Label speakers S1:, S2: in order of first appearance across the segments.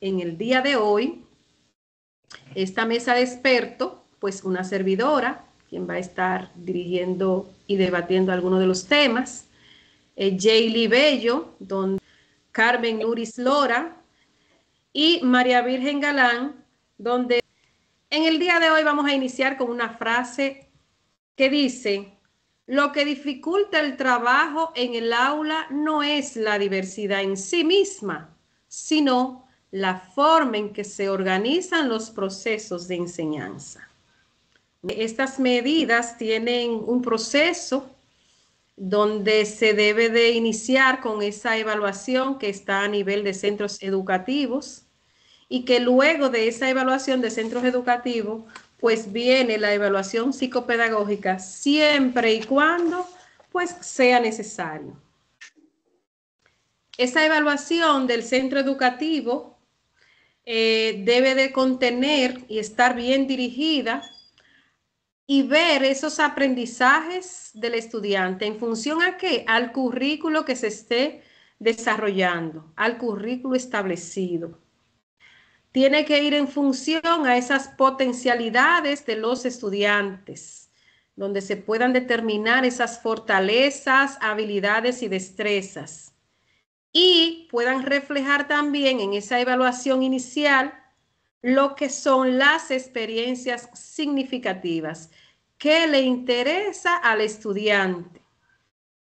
S1: en el día de hoy esta mesa de expertos, pues una servidora, quien va a estar dirigiendo y debatiendo algunos de los temas, Jaylee Bello, donde Carmen Nuris Lora y María Virgen Galán, donde en el día de hoy vamos a iniciar con una frase que dice: lo que dificulta el trabajo en el aula no es la diversidad en sí misma, sino la forma en que se organizan los procesos de enseñanza. Estas medidas tienen un proceso donde se debe de iniciar con esa evaluación que está a nivel de centros educativos y que luego de esa evaluación de centros educativos, pues viene la evaluación psicopedagógica siempre y cuando pues sea necesario. Esa evaluación del centro educativo debe de contener y estar bien dirigida y ver esos aprendizajes del estudiante en función a qué, al currículo que se esté desarrollando, al currículo establecido. Tiene que ir en función a esas potencialidades de los estudiantes, donde se puedan determinar esas fortalezas, habilidades y destrezas. Y puedan reflejar también en esa evaluación inicial lo que son las experiencias significativas que le interesa al estudiante.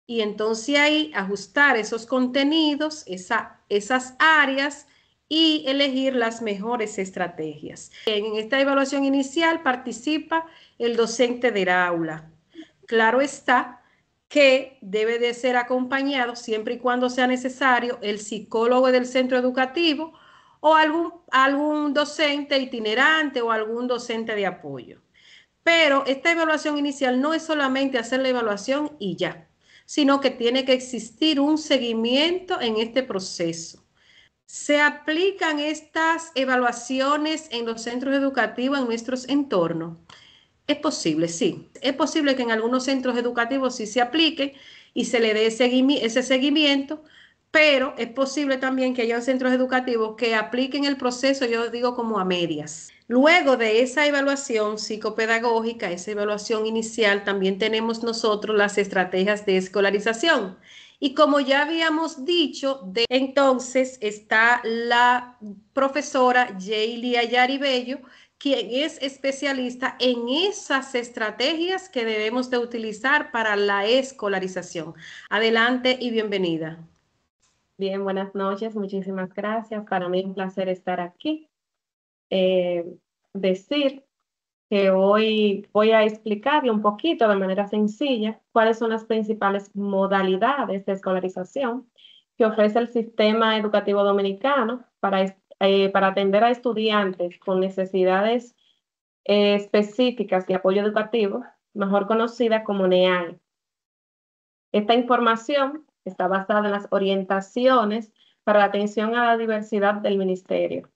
S1: Y entonces ahí ajustar esos contenidos, esas áreas y elegir las mejores estrategias. En esta evaluación inicial participa el docente del aula. Claro está que debe de ser acompañado siempre y cuando sea necesario el psicólogo del centro educativo o algún docente itinerante o algún docente de apoyo. Pero esta evaluación inicial no es solamente hacer la evaluación y ya, sino que tiene que existir un seguimiento en este proceso. ¿Se aplican estas evaluaciones en los centros educativos en nuestros entornos? Es posible, sí. Es posible que en algunos centros educativos sí se aplique y se le dé ese seguimiento, pero es posible también que haya centros educativos que apliquen el proceso, yo digo, como a medias. Luego de esa evaluación psicopedagógica, esa evaluación inicial, también tenemos nosotros las estrategias de escolarización. Y como ya habíamos dicho, entonces está la profesora Jaylee Ayari Bello, quien es especialista en esas estrategias que debemos de utilizar para la escolarización. Adelante y bienvenida.
S2: Bien, buenas noches, muchísimas gracias. Para mí es un placer estar aquí. Eh, Decir que hoy voy a explicarle un poquito de manera sencilla cuáles son las principales modalidades de escolarización que ofrece el sistema educativo dominicano para atender a estudiantes con necesidades específicas de apoyo educativo, mejor conocida como NEAE. Esta información está basada en las orientaciones para la atención a la diversidad del ministerio.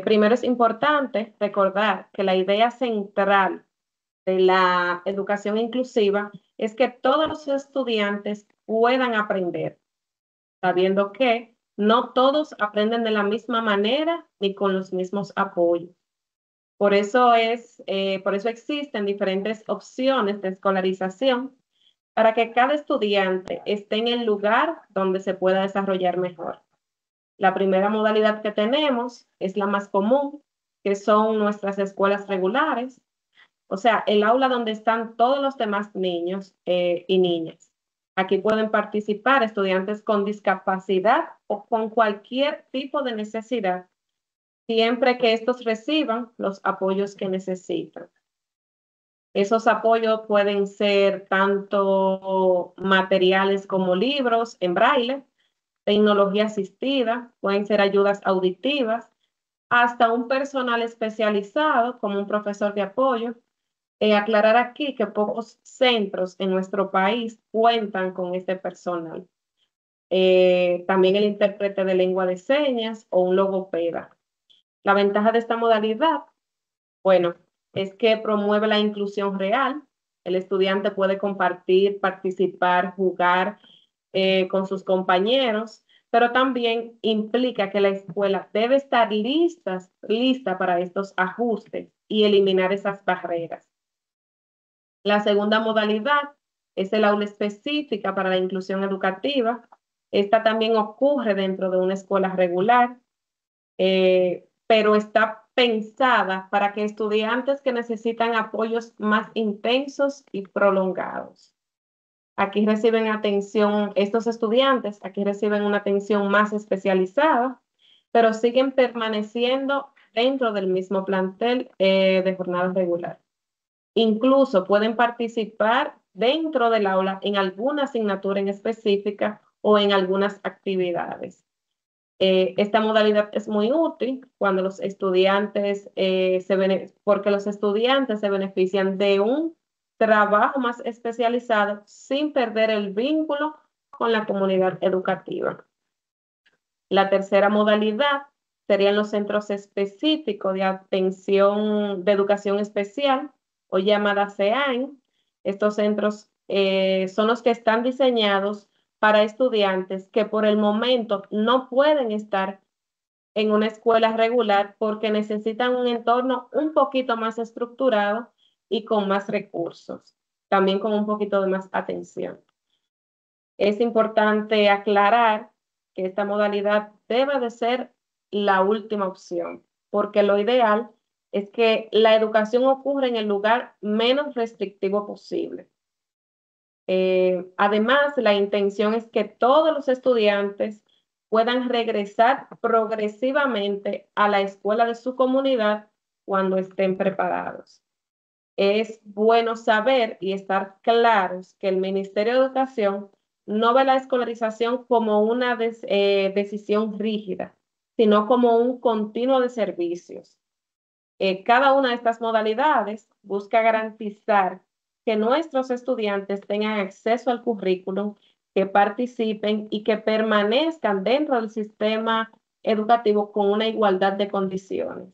S2: Primero es importante recordar que la idea central de la educación inclusiva es que todos los estudiantes puedan aprender, sabiendo que no todos aprenden de la misma manera ni con los mismos apoyos. Por eso existen diferentes opciones de escolarización para que cada estudiante esté en el lugar donde se pueda desarrollar mejor. La primera modalidad que tenemos es la más común, que son nuestras escuelas regulares, o sea, el aula donde están todos los demás niños y niñas. Aquí pueden participar estudiantes con discapacidad o con cualquier tipo de necesidad, siempre que estos reciban los apoyos que necesitan. Esos apoyos pueden ser tanto materiales como libros en braille, tecnología asistida, pueden ser ayudas auditivas, hasta un personal especializado como un profesor de apoyo. Aclarar aquí que pocos centros en nuestro país cuentan con este personal. También el intérprete de lengua de señas o un logopeda. La ventaja de esta modalidad, bueno, es que promueve la inclusión real. El estudiante puede compartir, participar, jugar con sus compañeros, pero también implica que la escuela debe estar lista para estos ajustes y eliminar esas barreras. La segunda modalidad es el aula específica para la inclusión educativa. Esta también ocurre dentro de una escuela regular, pero está pensada para que estudiantes que necesitan apoyos más intensos y prolongados. Aquí reciben atención, estos estudiantes, aquí reciben una atención más especializada, pero siguen permaneciendo dentro del mismo plantel de jornada regular. Incluso pueden participar dentro del aula en alguna asignatura en específica o en algunas actividades. Esta modalidad es muy útil cuando los estudiantes porque los estudiantes se benefician de un trabajo más especializado sin perder el vínculo con la comunidad educativa. La tercera modalidad serían los centros específicos de atención de educación especial o llamada CEAIN. Estos centros son los que están diseñados para estudiantes que por el momento no pueden estar en una escuela regular porque necesitan un entorno un poquito más estructurado y con más recursos, también con un poquito de más atención. Es importante aclarar que esta modalidad debe de ser la última opción, porque lo ideal es que la educación ocurra en el lugar menos restrictivo posible. Además, la intención es que todos los estudiantes puedan regresar progresivamente a la escuela de su comunidad cuando estén preparados. Es bueno saber y estar claros que el Ministerio de Educación no ve la escolarización como una decisión rígida, sino como un continuo de servicios. Cada una de estas modalidades busca garantizar que nuestros estudiantes tengan acceso al currículum, que participen y que permanezcan dentro del sistema educativo con una igualdad de condiciones.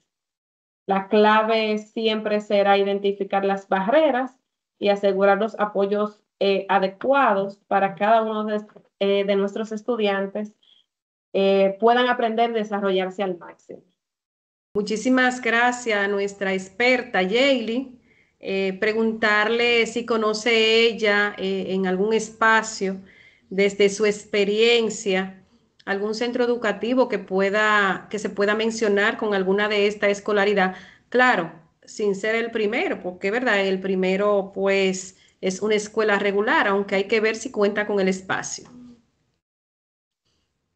S2: La clave siempre será identificar las barreras y asegurar los apoyos adecuados para cada uno de nuestros estudiantes puedan aprender y desarrollarse al máximo.
S1: Muchísimas gracias a nuestra experta Yaeli. Preguntarle si conoce ella en algún espacio, desde su experiencia, algún centro educativo que se pueda mencionar con alguna de esta escolaridad. Claro, sin ser el primero, porque verdad, el primero pues es una escuela regular, aunque hay que ver si cuenta con el espacio.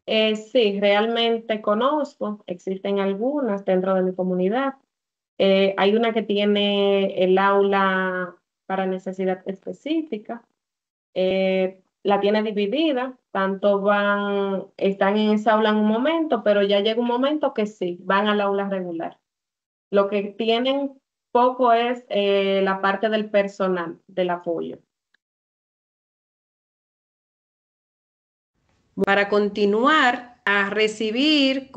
S2: Sí, realmente conozco, existen algunas dentro de mi comunidad. Hay una que tiene el aula para necesidad específica, la tiene dividida, están en esa aula en un momento, pero ya llega un momento que sí, van al aula regular. Lo que tienen poco es la parte del personal, del apoyo.
S1: Para continuar a recibir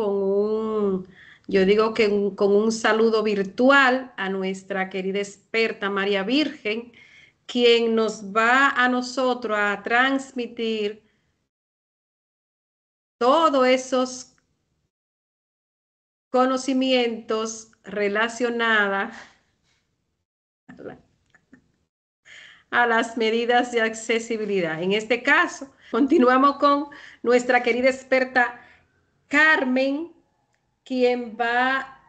S1: yo digo que con un saludo virtual a nuestra querida experta María Virgen, quien nos va a nosotros a transmitir todos esos conocimientos relacionados a las medidas de accesibilidad. En este caso, continuamos con nuestra querida experta Carmen, quien va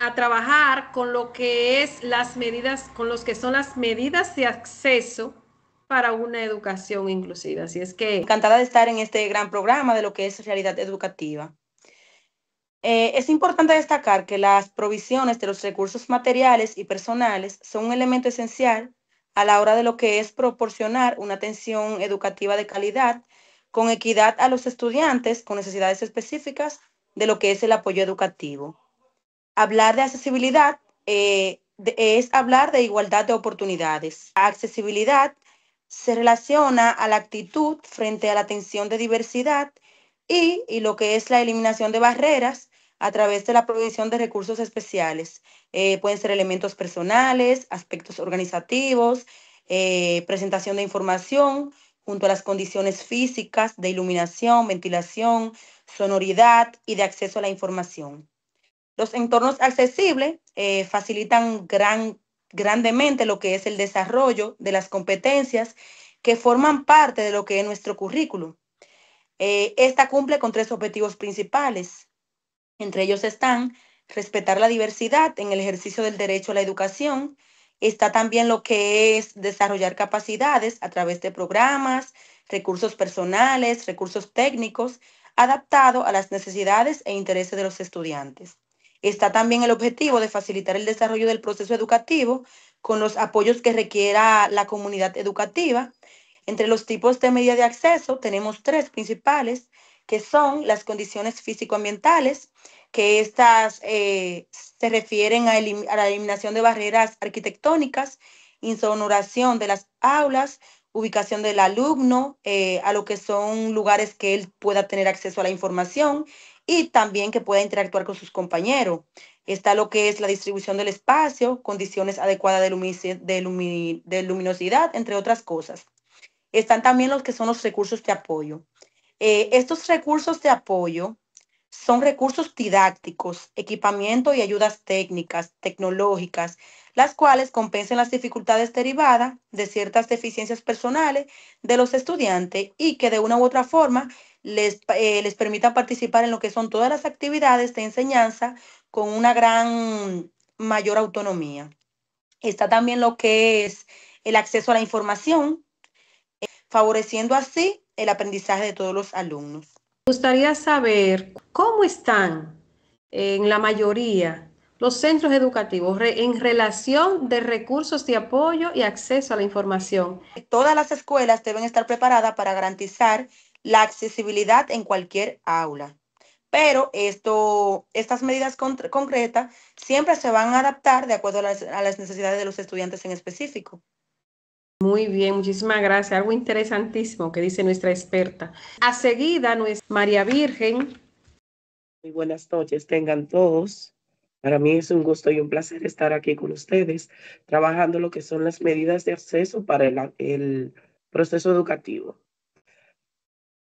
S1: a trabajar con lo que es las medidas, con los que son las medidas de acceso para una educación inclusiva. Así es que
S3: encantada de estar en este gran programa de lo que es realidad educativa. Es importante destacar que las provisiones de los recursos materiales y personales son un elemento esencial a la hora de lo que es proporcionar una atención educativa de calidad con equidad a los estudiantes con necesidades específicas de lo que es el apoyo educativo. Hablar de accesibilidad es hablar de igualdad de oportunidades. La accesibilidad se relaciona a la actitud frente a la atención de diversidad y lo que es la eliminación de barreras a través de la provisión de recursos especiales. Pueden ser elementos personales, aspectos organizativos, presentación de información, junto a las condiciones físicas de iluminación, ventilación, sonoridad y de acceso a la información. Los entornos accesibles facilitan grandemente lo que es el desarrollo de las competencias que forman parte de lo que es nuestro currículum. Esta cumple con 3 objetivos principales. Entre ellos están respetar la diversidad en el ejercicio del derecho a la educación. Está también lo que es desarrollar capacidades a través de programas, recursos personales, recursos técnicos, adaptados a las necesidades e intereses de los estudiantes. Está también el objetivo de facilitar el desarrollo del proceso educativo con los apoyos que requiera la comunidad educativa. Entre los tipos de medidas de acceso tenemos 3 principales, que son las condiciones físico-ambientales, que estas se refieren a la eliminación de barreras arquitectónicas, insonoración de las aulas, ubicación del alumno, a lo que son lugares que él pueda tener acceso a la información y también que pueda interactuar con sus compañeros. Está lo que es la distribución del espacio, condiciones adecuadas de luminosidad, entre otras cosas. Están también los que son los recursos de apoyo. Estos recursos de apoyo son recursos didácticos, equipamiento y ayudas técnicas, tecnológicas, las cuales compensen las dificultades derivadas de ciertas deficiencias personales de los estudiantes y que de una u otra forma les permitan participar en lo que son todas las actividades de enseñanza con una gran mayor autonomía. Está también lo que es el acceso a la información, favoreciendo así el aprendizaje de todos los alumnos.
S1: Me gustaría saber cómo están en la mayoría los centros educativos en relación de recursos de apoyo y acceso a la información.
S3: Todas las escuelas deben estar preparadas para garantizar la accesibilidad en cualquier aula. Pero estas medidas concretas siempre se van a adaptar de acuerdo a las necesidades de los estudiantes en específico.
S1: Muy bien, muchísimas gracias. Algo interesantísimo que dice nuestra experta. A seguida, nuestra María Virgen.
S4: Muy buenas noches, tengan todos. Para mí es un gusto y un placer estar aquí con ustedes, trabajando lo que son las medidas de acceso para el proceso educativo.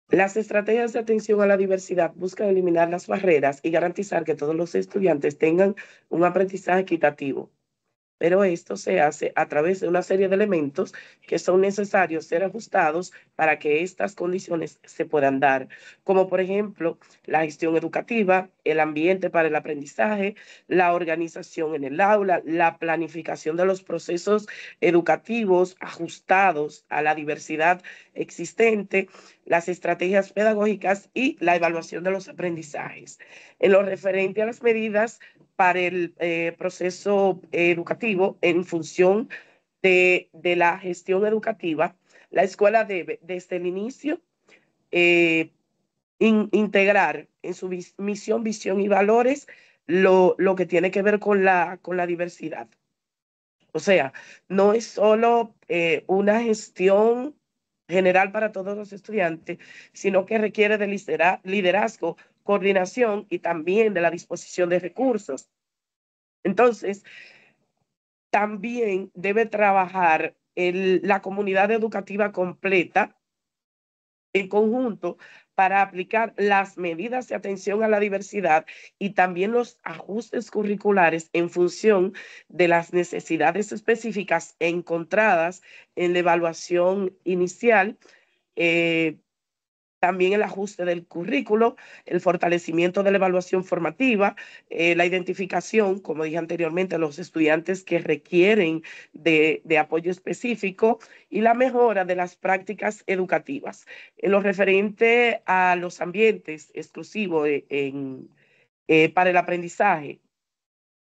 S4: Las estrategias de atención a la diversidad buscan eliminar las barreras y garantizar que todos los estudiantes tengan un aprendizaje equitativo. Pero esto se hace a través de una serie de elementos que son necesarios ser ajustados para que estas condiciones se puedan dar, como por ejemplo la gestión educativa, el ambiente para el aprendizaje, la organización en el aula, la planificación de los procesos educativos ajustados a la diversidad existente, las estrategias pedagógicas y la evaluación de los aprendizajes. En lo referente a las medidas para el proceso educativo en función de la gestión educativa, la escuela debe desde el inicio integrar en su misión, visión y valores lo que tiene que ver con la diversidad. O sea, no es solo una gestión general para todos los estudiantes, sino que requiere de liderazgo, coordinación y también de la disposición de recursos. Entonces, también debe trabajar la comunidad educativa completa en conjunto para aplicar las medidas de atención a la diversidad y también los ajustes curriculares en función de las necesidades específicas encontradas en la evaluación inicial, también el ajuste del currículo, el fortalecimiento de la evaluación formativa, la identificación, como dije anteriormente, de los estudiantes que requieren de apoyo específico y la mejora de las prácticas educativas. En lo referente a los ambientes exclusivos para el aprendizaje,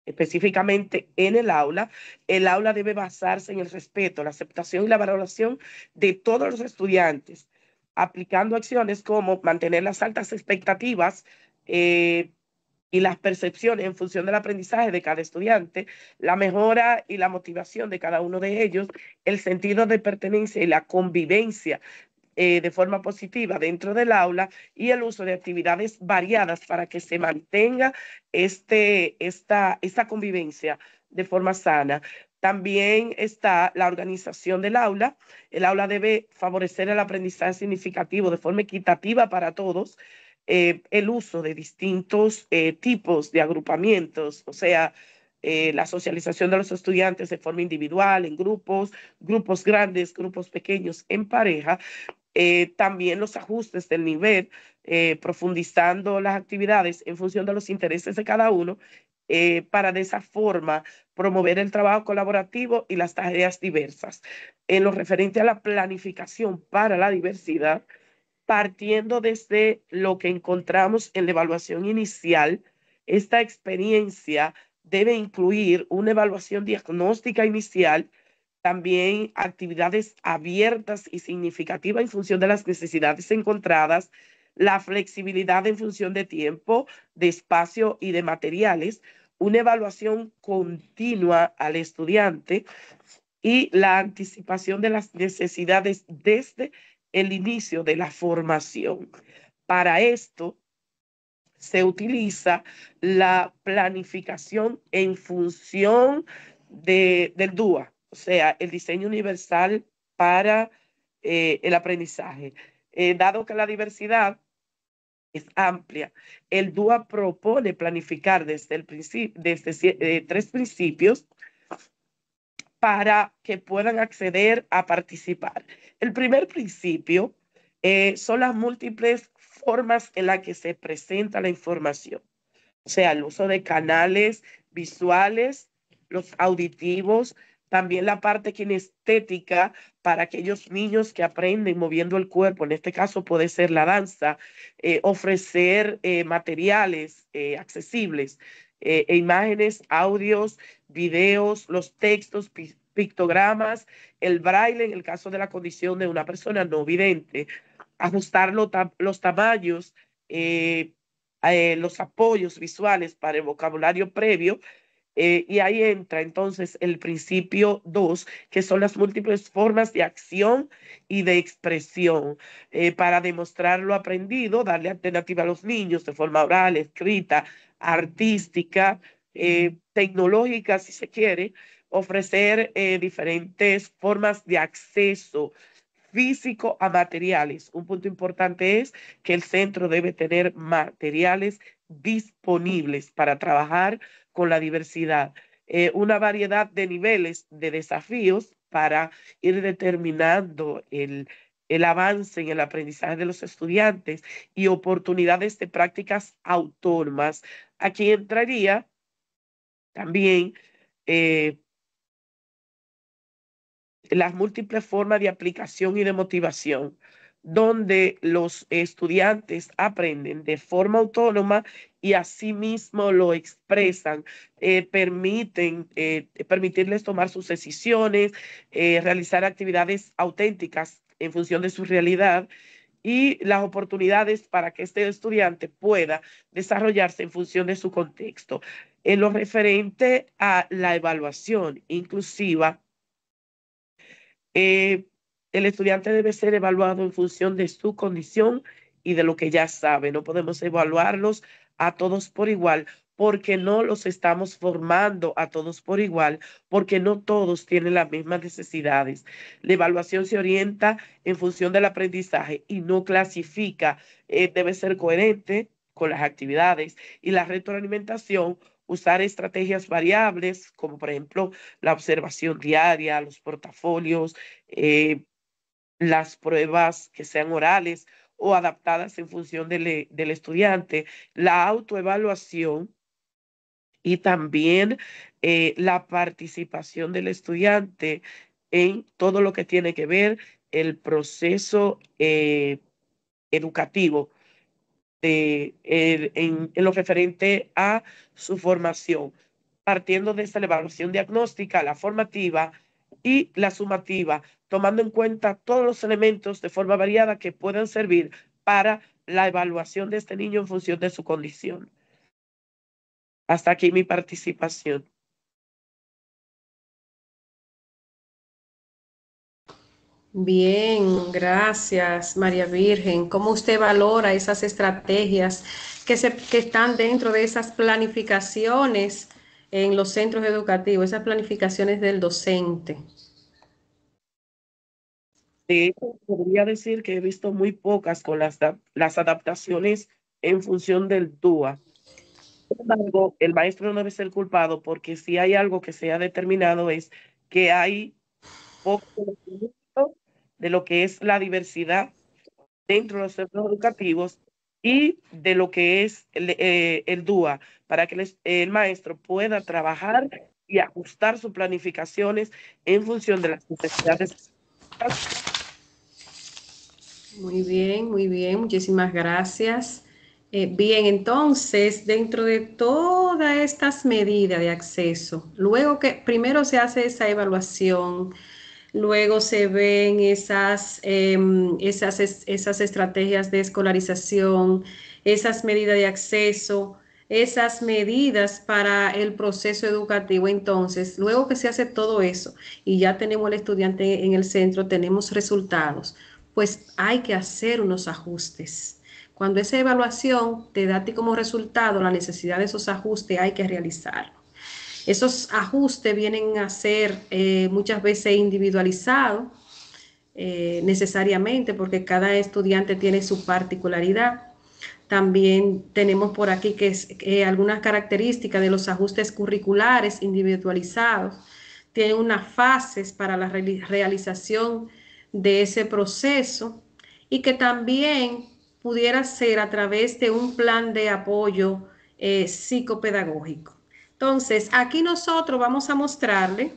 S4: específicamente en el aula debe basarse en el respeto, la aceptación y la valoración de todos los estudiantes, aplicando acciones como mantener las altas expectativas y las percepciones en función del aprendizaje de cada estudiante, la mejora y la motivación de cada uno de ellos, el sentido de pertenencia y la convivencia de forma positiva dentro del aula y el uso de actividades variadas para que se mantenga esta convivencia de forma sana. También está la organización del aula. El aula debe favorecer el aprendizaje significativo de forma equitativa para todos, el uso de distintos tipos de agrupamientos, o sea, la socialización de los estudiantes de forma individual, en grupos, grupos grandes, grupos pequeños, en pareja. También los ajustes del nivel, profundizando las actividades en función de los intereses de cada uno, para de esa forma promover el trabajo colaborativo y las tareas diversas. En lo referente a la planificación para la diversidad, partiendo desde lo que encontramos en la evaluación inicial, esta experiencia debe incluir una evaluación diagnóstica inicial, también actividades abiertas y significativas en función de las necesidades encontradas, la flexibilidad en función de tiempo, de espacio y de materiales, una evaluación continua al estudiante y la anticipación de las necesidades desde el inicio de la formación. Para esto se utiliza la planificación en función del DUA, o sea, el diseño universal para el aprendizaje. Dado que la diversidad es amplia, el DUA propone planificar desde 3 principios para que puedan acceder a participar. El primer principio son las múltiples formas en las que se presenta la información. O sea, el uso de canales visuales, los auditivos, también la parte kinestética para aquellos niños que aprenden moviendo el cuerpo, en este caso puede ser la danza, ofrecer materiales accesibles, imágenes, audios, videos, los textos, pictogramas, el braille en el caso de la condición de una persona no vidente, ajustar los tamaños, los apoyos visuales para el vocabulario previo, y ahí entra entonces el principio 2, que son las múltiples formas de acción y de expresión. Para demostrar lo aprendido, darle alternativa a los niños de forma oral, escrita, artística, tecnológica, si se quiere, ofrecer diferentes formas de acceso físico a materiales. Un punto importante es que el centro debe tener materiales disponibles para trabajar con la diversidad. Una variedad de niveles de desafíos para ir determinando el avance en el aprendizaje de los estudiantes y oportunidades de prácticas autónomas. Aquí entraría también las múltiples formas de aplicación y de motivación, donde los estudiantes aprenden de forma autónoma y asimismo lo expresan, permitirles tomar sus decisiones, realizar actividades auténticas en función de su realidad y las oportunidades para que este estudiante pueda desarrollarse en función de su contexto. En lo referente a la evaluación inclusiva, el estudiante debe ser evaluado en función de su condición y de lo que ya sabe. No podemos evaluarlos a todos por igual porque no los estamos formando a todos por igual, porque no todos tienen las mismas necesidades. La evaluación se orienta en función del aprendizaje y no clasifica. Debe ser coherente con las actividades y la retroalimentación, usar estrategias variables, como por ejemplo la observación diaria, los portafolios, las pruebas que sean orales o adaptadas en función del estudiante, la autoevaluación y también la participación del estudiante en todo lo que tiene que ver el proceso educativo en lo referente a su formación, partiendo de esta evaluación diagnóstica, la formativa y la sumativa, tomando en cuenta todos los elementos de forma variada que puedan servir para la evaluación de este niño en función de su condición. Hasta aquí mi participación.
S1: Bien, gracias, María Virgen. ¿Cómo usted valora esas estrategias que están dentro de esas planificaciones en los centros educativos, esas planificaciones del docente?
S4: De hecho, podría decir que he visto muy pocas con las adaptaciones en función del DUA. Sin embargo, el maestro no debe ser culpado porque si hay algo que se ha determinado es que hay poco conocimiento de lo que es la diversidad dentro de los centros educativos y de lo que es el DUA, para que el maestro pueda trabajar y ajustar sus planificaciones en función de las necesidades.
S1: Muy bien, muchísimas gracias. Bien, entonces, dentro de todas estas medidas de acceso, luego que primero se hace esa evaluación, luego se ven esas estrategias de escolarización, esas medidas de acceso, esas medidas para el proceso educativo. Entonces, luego que se hace todo eso y ya tenemos al estudiante en el centro, tenemos resultados, pues hay que hacer unos ajustes. Cuando esa evaluación te da a ti como resultado la necesidad de esos ajustes, hay que realizarlo. Esos ajustes vienen a ser muchas veces individualizados, necesariamente, porque cada estudiante tiene su particularidad. También tenemos por aquí algunas características de los ajustes curriculares individualizados. Tienen unas fases para la realización de ese proceso y que también pudiera ser a través de un plan de apoyo psicopedagógico. Entonces, aquí nosotros vamos a mostrarle,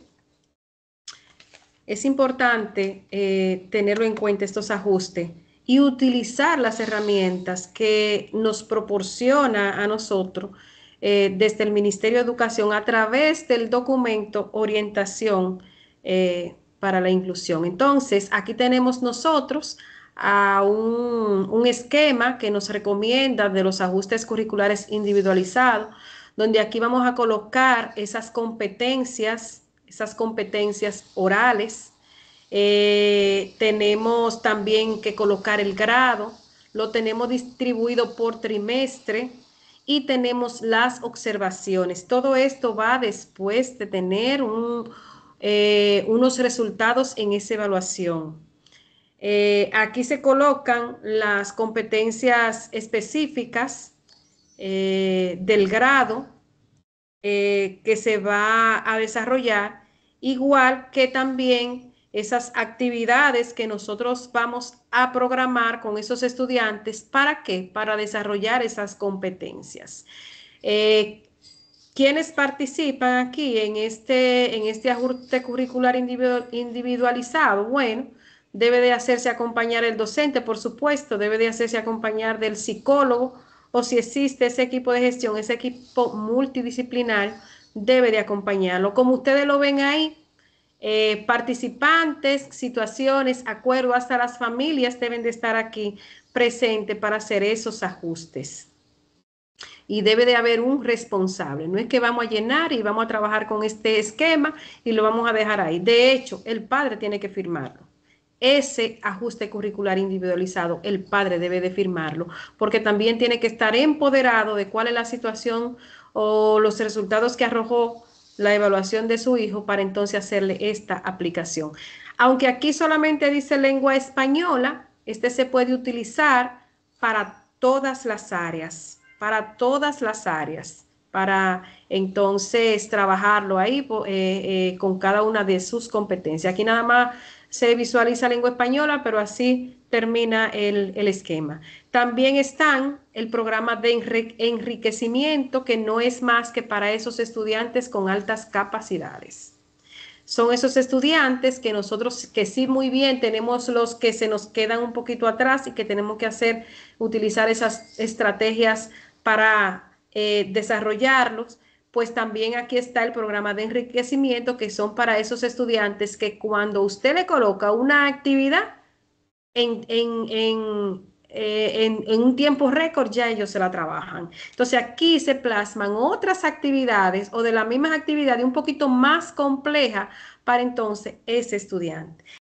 S1: es importante tenerlo en cuenta estos ajustes y utilizar las herramientas que nos proporciona a nosotros desde el Ministerio de Educación a través del documento Orientación para la Inclusión. Entonces, aquí tenemos nosotros a un esquema que nos recomienda de los ajustes curriculares individualizados, donde aquí vamos a colocar esas competencias orales. Tenemos también que colocar el grado, lo tenemos distribuido por trimestre y tenemos las observaciones. Todo esto va después de tener unos resultados en esa evaluación. Aquí se colocan las competencias específicas del grado que se va a desarrollar, igual que también esas actividades que nosotros vamos a programar con esos estudiantes. ¿Para qué? Para desarrollar esas competencias. ¿Quiénes participan aquí en este ajuste curricular individualizado? Bueno, debe de hacerse acompañar el docente, por supuesto, debe de hacerse acompañar del psicólogo, o si existe ese equipo de gestión, ese equipo multidisciplinar, debe de acompañarlo. Como ustedes lo ven ahí, participantes, situaciones, acuerdos, hasta las familias deben de estar aquí presentes para hacer esos ajustes. Y debe de haber un responsable. No es que vamos a llenar y vamos a trabajar con este esquema y lo vamos a dejar ahí. De hecho, el padre tiene que firmarlo. Ese ajuste curricular individualizado, el padre debe de firmarlo, porque también tiene que estar empoderado de cuál es la situación o los resultados que arrojó la evaluación de su hijo para entonces hacerle esta aplicación. Aunque aquí solamente dice lengua española, este se puede utilizar para todas las áreas, para entonces trabajarlo ahí con cada una de sus competencias. Aquí nada más se visualiza lengua española, pero así termina el esquema. También están el programa de enriquecimiento, que no es más que para esos estudiantes con altas capacidades. Son esos estudiantes que nosotros, que sí muy bien, tenemos los que se nos quedan un poquito atrás y que tenemos que utilizar esas estrategias para desarrollarlos. Pues también aquí está el programa de enriquecimiento, que son para esos estudiantes que cuando usted le coloca una actividad en un tiempo récord, ya ellos se la trabajan. Entonces aquí se plasman otras actividades o de la misma actividad de un poquito más compleja para entonces ese estudiante.